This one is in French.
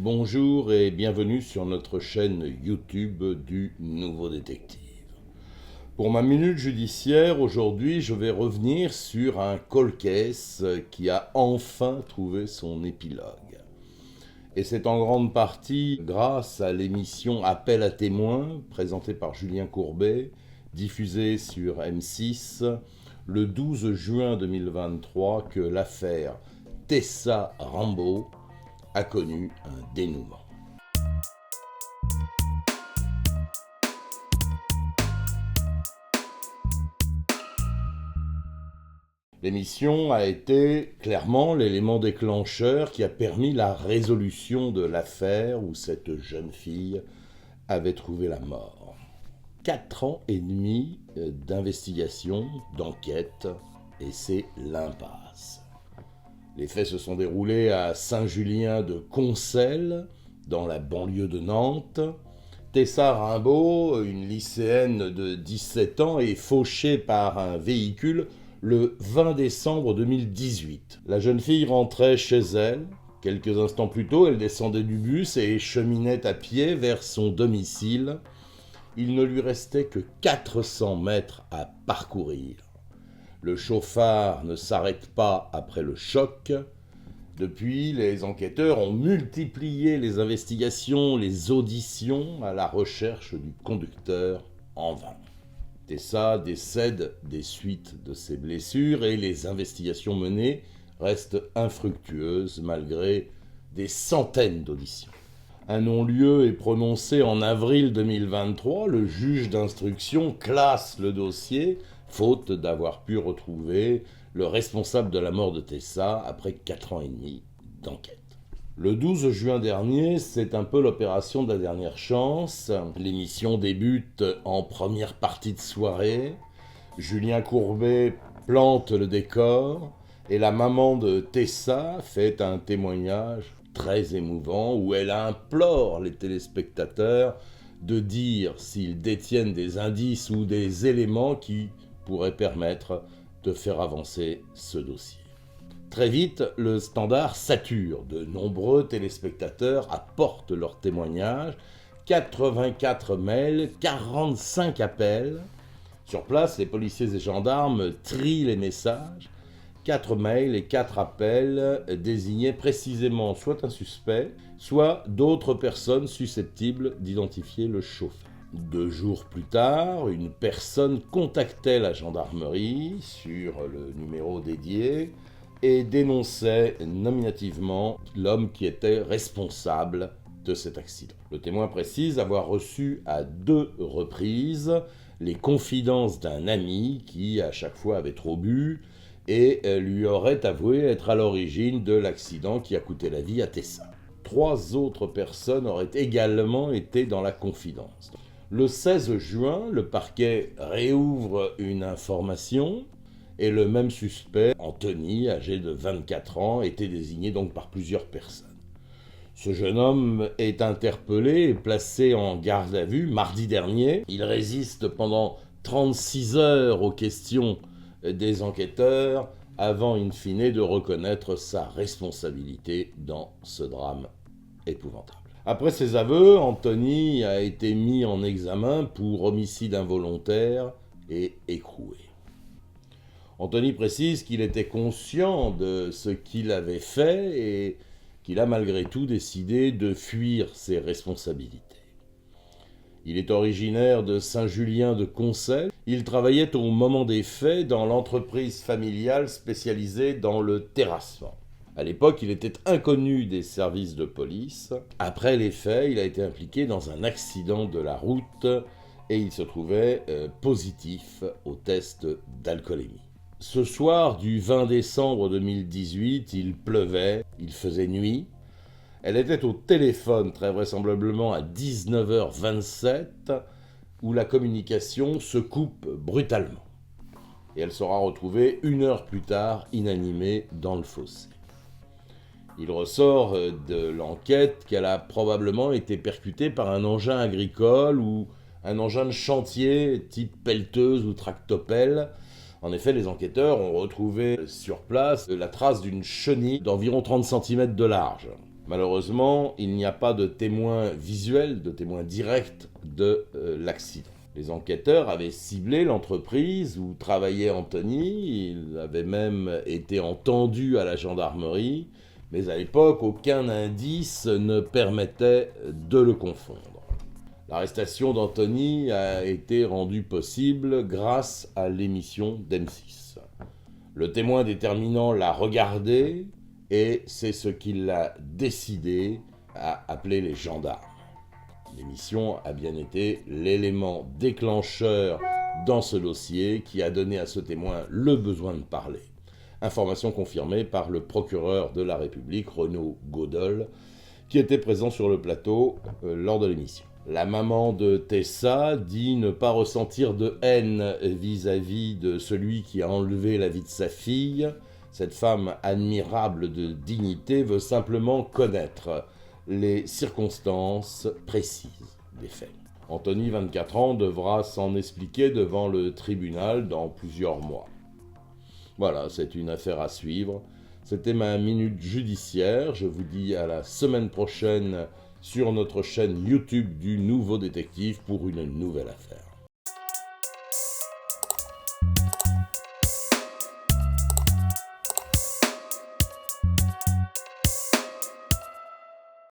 Bonjour et bienvenue sur notre chaîne YouTube du Nouveau Détective. Pour ma minute judiciaire, aujourd'hui, je vais revenir sur un cold case qui a enfin trouvé son épilogue. Et c'est en grande partie grâce à l'émission Appel à témoins, présentée par Julien Courbet, diffusée sur M6, le 12 juin 2023, que l'affaire Tessa Rambo a connu un dénouement. L'émission a été clairement l'élément déclencheur qui a permis la résolution de l'affaire où cette jeune fille avait trouvé la mort. 4 ans et demi d'investigation, d'enquête, et c'est l'impasse. Les faits se sont déroulés à Saint-Julien-de-Concelles, dans la banlieue de Nantes. Tessa Rambo, une lycéenne de 17 ans, est fauchée par un véhicule le 20 décembre 2018. La jeune fille rentrait chez elle. Quelques instants plus tôt, elle descendait du bus et cheminait à pied vers son domicile. Il ne lui restait que 400 mètres à parcourir. Le chauffard ne s'arrête pas après le choc. Depuis, les enquêteurs ont multiplié les investigations, les auditions à la recherche du conducteur en vain. Tessa décède des suites de ses blessures et les investigations menées restent infructueuses malgré des centaines d'auditions. Un non-lieu est prononcé en avril 2023. Le juge d'instruction classe le dossier, faute d'avoir pu retrouver le responsable de la mort de Tessa après 4 ans et demi d'enquête. Le 12 juin dernier, c'est un peu l'opération de la dernière chance. L'émission débute en première partie de soirée. Julien Courbet plante le décor et la maman de Tessa fait un témoignage très émouvant où elle implore les téléspectateurs de dire s'ils détiennent des indices ou des éléments qui pourraient permettre de faire avancer ce dossier. Très vite, le standard sature. De nombreux téléspectateurs apportent leurs témoignages, 84 mails, 45 appels. Sur place, les policiers et gendarmes trient les messages. 4 mails et 4 appels désignaient précisément soit un suspect, soit d'autres personnes susceptibles d'identifier le chauffeur. 2 jours plus tard, une personne contactait la gendarmerie sur le numéro dédié et dénonçait nominativement l'homme qui était responsable de cet accident. Le témoin précise avoir reçu à 2 reprises les confidences d'un ami qui, à chaque fois, avait trop bu et lui aurait avoué être à l'origine de l'accident qui a coûté la vie à Tessa. 3 autres personnes auraient également été dans la confidence. Le 16 juin, le parquet réouvre une information et le même suspect, Anthony, âgé de 24 ans, était désigné donc par plusieurs personnes. Ce jeune homme est interpellé et placé en garde à vue mardi dernier. Il résiste pendant 36 heures aux questions des enquêteurs avant in fine de reconnaître sa responsabilité dans ce drame épouvantable. Après ses aveux, Anthony a été mis en examen pour homicide involontaire et écroué. Anthony précise qu'il était conscient de ce qu'il avait fait et qu'il a malgré tout décidé de fuir ses responsabilités. Il est originaire de Saint-Julien-de-Concelles. Il travaillait au moment des faits dans l'entreprise familiale spécialisée dans le terrassement. À l'époque, il était inconnu des services de police. Après les faits, il a été impliqué dans un accident de la route et il se trouvait positif au test d'alcoolémie. Ce soir du 20 décembre 2018, il pleuvait, il faisait nuit. Elle était au téléphone, très vraisemblablement à 19h27, où la communication se coupe brutalement. Et elle sera retrouvée 1 heure plus tard, inanimée dans le fossé. Il ressort de l'enquête qu'elle a probablement été percutée par un engin agricole ou un engin de chantier type pelleteuse ou tractopelle. En effet, les enquêteurs ont retrouvé sur place la trace d'une chenille d'environ 30 cm de large. Malheureusement, il n'y a pas de témoins visuels, de témoins directs de l'accident. Les enquêteurs avaient ciblé l'entreprise où travaillait Anthony, il avait même été entendu à la gendarmerie, mais à l'époque, aucun indice ne permettait de le confondre. L'arrestation d'Anthony a été rendue possible grâce à l'émission d'M6. Le témoin déterminant l'a regardé et c'est ce qui l'a décidé à appeler les gendarmes. L'émission a bien été l'élément déclencheur dans ce dossier qui a donné à ce témoin le besoin de parler. Information confirmée par le procureur de la République, Renaud Gaudol, qui était présent sur le plateau lors de l'émission. La maman de Tessa dit ne pas ressentir de haine vis-à-vis de celui qui a enlevé la vie de sa fille. Cette femme admirable de dignité veut simplement connaître les circonstances précises des faits. Anthony, 24 ans, devra s'en expliquer devant le tribunal dans plusieurs mois. Voilà, c'est une affaire à suivre. C'était ma minute judiciaire. Je vous dis à la semaine prochaine sur notre chaîne YouTube du Nouveau Détective pour une nouvelle affaire.